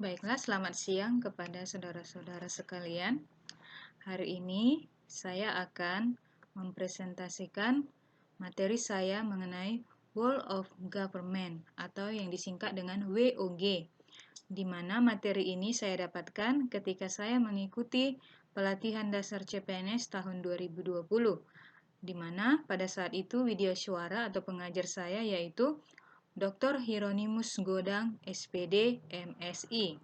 Baiklah, selamat siang kepada saudara-saudara sekalian. Hari ini saya akan mempresentasikan materi saya mengenai World of Government atau yang disingkat dengan WOG, di mana materi ini saya dapatkan ketika saya mengikuti pelatihan dasar CPNS tahun 2020, di mana pada saat itu video suara atau pengajar saya yaitu Dr. Hieronymus Godang, SPD, MSI.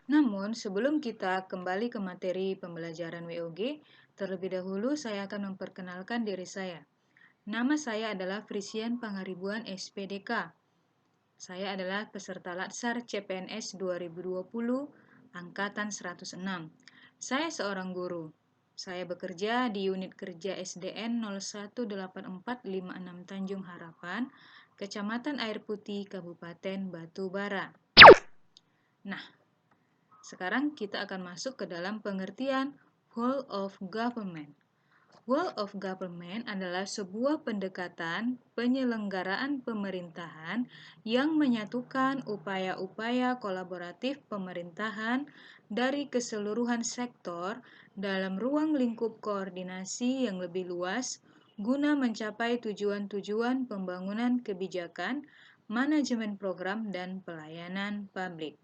Namun, sebelum kita kembali ke materi pembelajaran WOG, terlebih dahulu saya akan memperkenalkan diri saya. Nama saya adalah Frisian Pangaribuan SPDK. Saya adalah peserta Latsar CPNS 2020 Angkatan 106. Saya seorang guru. Saya bekerja di unit kerja SDN 018456 Tanjung Harapan, Kecamatan Air Putih, Kabupaten Batubara. Nah, sekarang kita akan masuk ke dalam pengertian whole of government. Whole of government adalah sebuah pendekatan penyelenggaraan pemerintahan yang menyatukan upaya-upaya kolaboratif pemerintahan dari keseluruhan sektor dalam ruang lingkup koordinasi yang lebih luas guna mencapai tujuan-tujuan pembangunan kebijakan, manajemen program, dan pelayanan publik.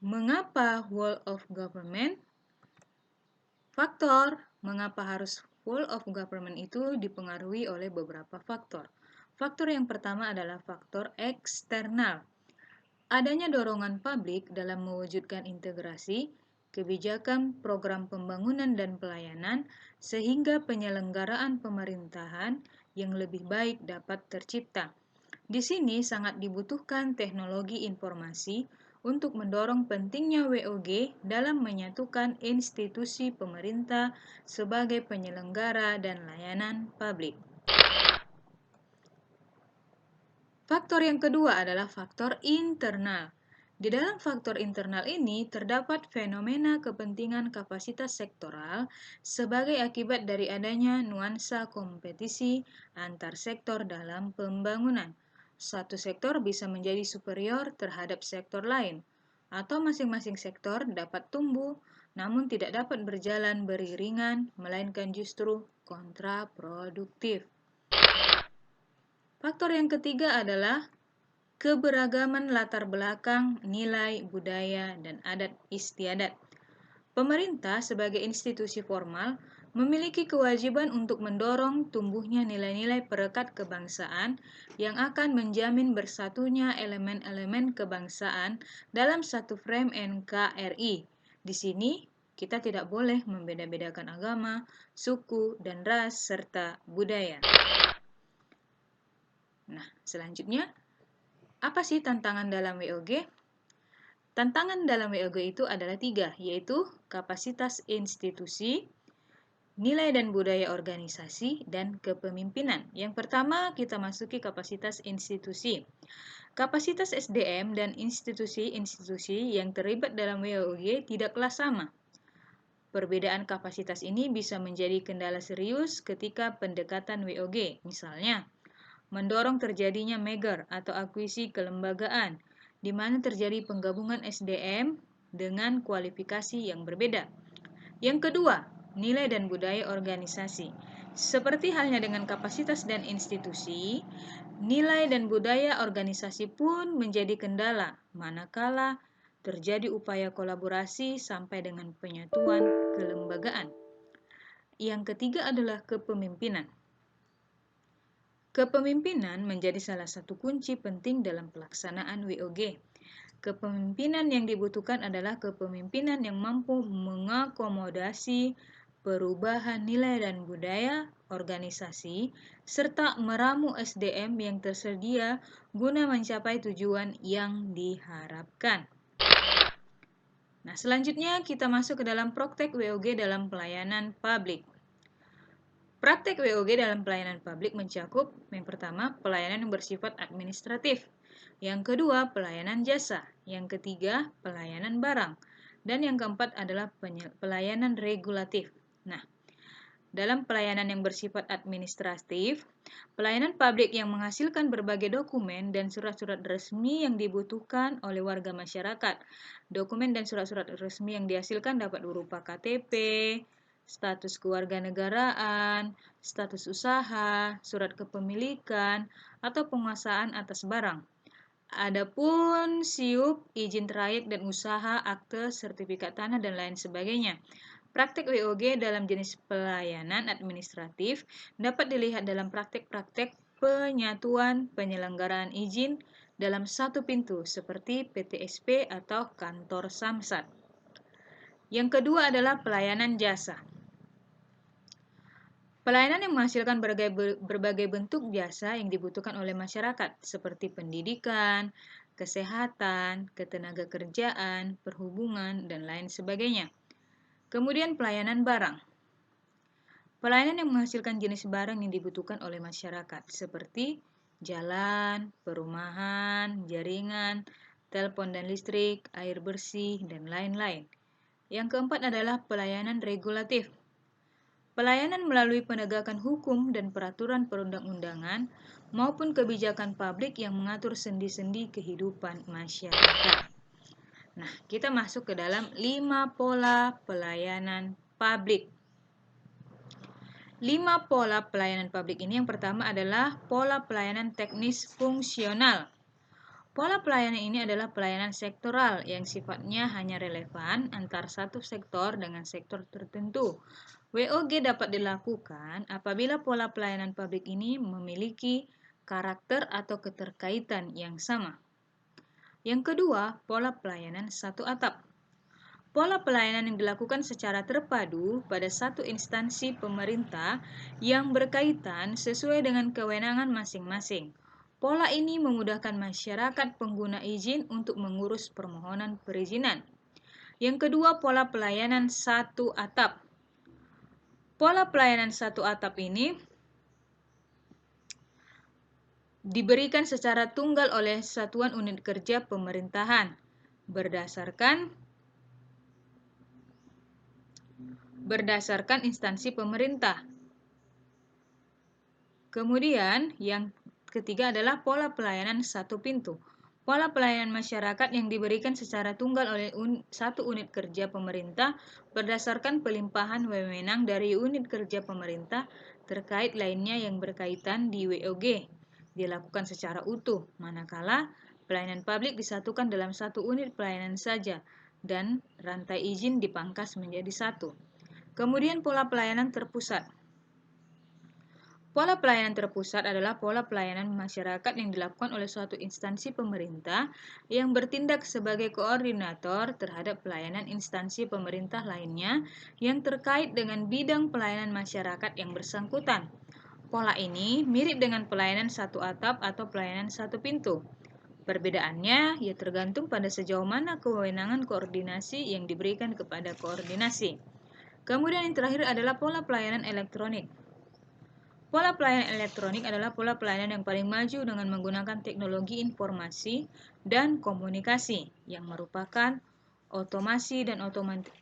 Mengapa whole of government? Faktor mengapa harus whole of government itu dipengaruhi oleh beberapa faktor. Faktor yang pertama adalah faktor eksternal. Adanya dorongan publik dalam mewujudkan integrasi, kebijakan, program pembangunan dan pelayanan, sehingga penyelenggaraan pemerintahan yang lebih baik dapat tercipta. Di sini sangat dibutuhkan teknologi informasi untuk mendorong pentingnya WOG dalam menyatukan institusi pemerintah sebagai penyelenggara dan layanan publik. Faktor yang kedua adalah faktor internal. Di dalam faktor internal ini terdapat fenomena kepentingan kapasitas sektoral sebagai akibat dari adanya nuansa kompetisi antar sektor dalam pembangunan. Satu sektor bisa menjadi superior terhadap sektor lain, atau masing-masing sektor dapat tumbuh namun tidak dapat berjalan beriringan, melainkan justru kontraproduktif. Faktor yang ketiga adalah keberagaman latar belakang, nilai, budaya, dan adat istiadat. Pemerintah sebagai institusi formal memiliki kewajiban untuk mendorong tumbuhnya nilai-nilai perekat kebangsaan yang akan menjamin bersatunya elemen-elemen kebangsaan dalam satu frame NKRI. Di sini kita tidak boleh membeda-bedakan agama, suku, dan ras, serta budaya. Nah, selanjutnya, apa sih tantangan dalam WOG? Tantangan dalam WOG itu adalah 3, yaitu kapasitas institusi, nilai dan budaya organisasi, dan kepemimpinan. Yang pertama, kita masuki kapasitas institusi. Kapasitas SDM dan institusi-institusi yang terlibat dalam WOG tidaklah sama. Perbedaan kapasitas ini bisa menjadi kendala serius ketika pendekatan WOG. Misalnya, mendorong terjadinya merger atau akuisisi kelembagaan, di mana terjadi penggabungan SDM dengan kualifikasi yang berbeda. Yang kedua, nilai dan budaya organisasi. Seperti halnya dengan kapasitas dan institusi, nilai dan budaya organisasi pun menjadi kendala, manakala terjadi upaya kolaborasi sampai dengan penyatuan kelembagaan. Yang ketiga adalah kepemimpinan. Kepemimpinan menjadi salah satu kunci penting dalam pelaksanaan WOG. Kepemimpinan yang dibutuhkan adalah kepemimpinan yang mampu mengakomodasi perubahan nilai dan budaya organisasi, serta meramu SDM yang tersedia guna mencapai tujuan yang diharapkan. Nah, selanjutnya kita masuk ke dalam praktek WOG dalam pelayanan publik. Praktek WOG dalam pelayanan publik mencakup yang pertama, pelayanan yang bersifat administratif. Yang kedua, pelayanan jasa. Yang ketiga, pelayanan barang. Dan yang keempat adalah pelayanan regulatif. Nah, Dalam pelayanan yang bersifat administratif, pelayanan publik yang menghasilkan berbagai dokumen dan surat-surat resmi yang dibutuhkan oleh warga masyarakat. Dokumen dan surat-surat resmi yang dihasilkan dapat berupa KTP, status kewarganegaraan, status usaha, surat kepemilikan, atau penguasaan atas barang. Adapun SIUP, izin trayek dan usaha, akte, sertifikat tanah, dan lain sebagainya. Praktek WOG dalam jenis pelayanan administratif dapat dilihat dalam praktek-praktek penyatuan penyelenggaraan izin dalam satu pintu seperti PTSP atau kantor Samsat. Yang kedua adalah pelayanan jasa. Pelayanan yang menghasilkan berbagai bentuk jasa yang dibutuhkan oleh masyarakat seperti pendidikan, kesehatan, ketenagakerjaan, perhubungan, dan lain sebagainya. Kemudian pelayanan barang. Pelayanan yang menghasilkan jenis barang yang dibutuhkan oleh masyarakat seperti jalan, perumahan, jaringan, telepon dan listrik, air bersih, dan lain-lain. Yang keempat adalah pelayanan regulatif. Pelayanan melalui penegakan hukum dan peraturan perundang-undangan maupun kebijakan publik yang mengatur sendi-sendi kehidupan masyarakat. Nah, kita masuk ke dalam 5 pola pelayanan publik. 5 pola pelayanan publik ini yang pertama adalah pola pelayanan teknis fungsional. Pola pelayanan ini adalah pelayanan sektoral yang sifatnya hanya relevan antar satu sektor dengan sektor tertentu. WOG dapat dilakukan apabila pola pelayanan publik ini memiliki karakter atau keterkaitan yang sama. Yang kedua, pola pelayanan satu atap. Pola pelayanan yang dilakukan secara terpadu pada satu instansi pemerintah yang berkaitan sesuai dengan kewenangan masing-masing. Pola ini memudahkan masyarakat pengguna izin untuk mengurus permohonan perizinan. Yang kedua, pola pelayanan satu atap. Pola pelayanan satu atap ini diberikan secara tunggal oleh satuan unit kerja pemerintahan berdasarkan instansi pemerintah. Kemudian yang ketiga adalah pola pelayanan satu pintu. Pola pelayanan masyarakat yang diberikan secara tunggal oleh satu unit kerja pemerintah berdasarkan pelimpahan wewenang dari unit kerja pemerintah terkait lainnya yang berkaitan di WOG dilakukan secara utuh, manakala pelayanan publik disatukan dalam satu unit pelayanan saja dan rantai izin dipangkas menjadi satu. Kemudian pola pelayanan terpusat. Pola pelayanan terpusat adalah pola pelayanan masyarakat yang dilakukan oleh suatu instansi pemerintah yang bertindak sebagai koordinator terhadap pelayanan instansi pemerintah lainnya yang terkait dengan bidang pelayanan masyarakat yang bersangkutan. Pola ini mirip dengan pelayanan satu atap atau pelayanan satu pintu. Perbedaannya ya tergantung pada sejauh mana kewenangan koordinasi yang diberikan kepada koordinasi. Kemudian yang terakhir adalah pola pelayanan elektronik. Pola pelayanan elektronik adalah pola pelayanan yang paling maju dengan menggunakan teknologi informasi dan komunikasi yang merupakan otomasi dan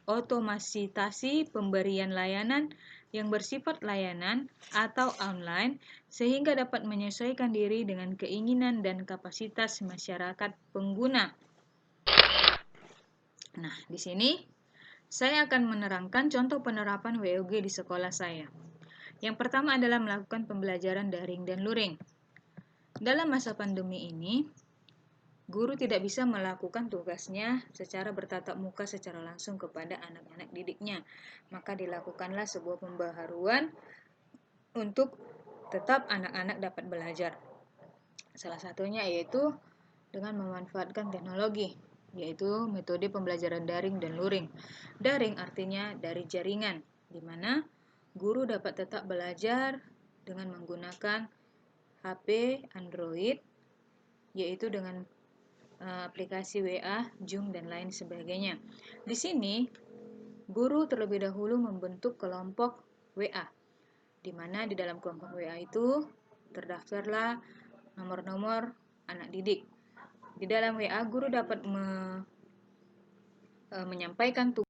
otomasitasi pemberian layanan yang bersifat layanan atau online sehingga dapat menyesuaikan diri dengan keinginan dan kapasitas masyarakat pengguna. Nah, di sini saya akan menerangkan contoh penerapan WOG di sekolah saya. Yang pertama adalah melakukan pembelajaran daring dan luring. Dalam masa pandemi ini, guru tidak bisa melakukan tugasnya secara bertatap muka secara langsung kepada anak-anak didiknya. Maka dilakukanlah sebuah pembaharuan untuk tetap anak-anak dapat belajar. Salah satunya yaitu dengan memanfaatkan teknologi, yaitu metode pembelajaran daring dan luring. Daring artinya dari jaringan, di mana guru dapat tetap belajar dengan menggunakan HP Android, yaitu dengan aplikasi WA, Zoom, dan lain sebagainya. Di sini, guru terlebih dahulu membentuk kelompok WA, di mana di dalam kelompok WA itu terdaftarlah nomor-nomor anak didik. Di dalam WA, guru dapat menyampaikan tugas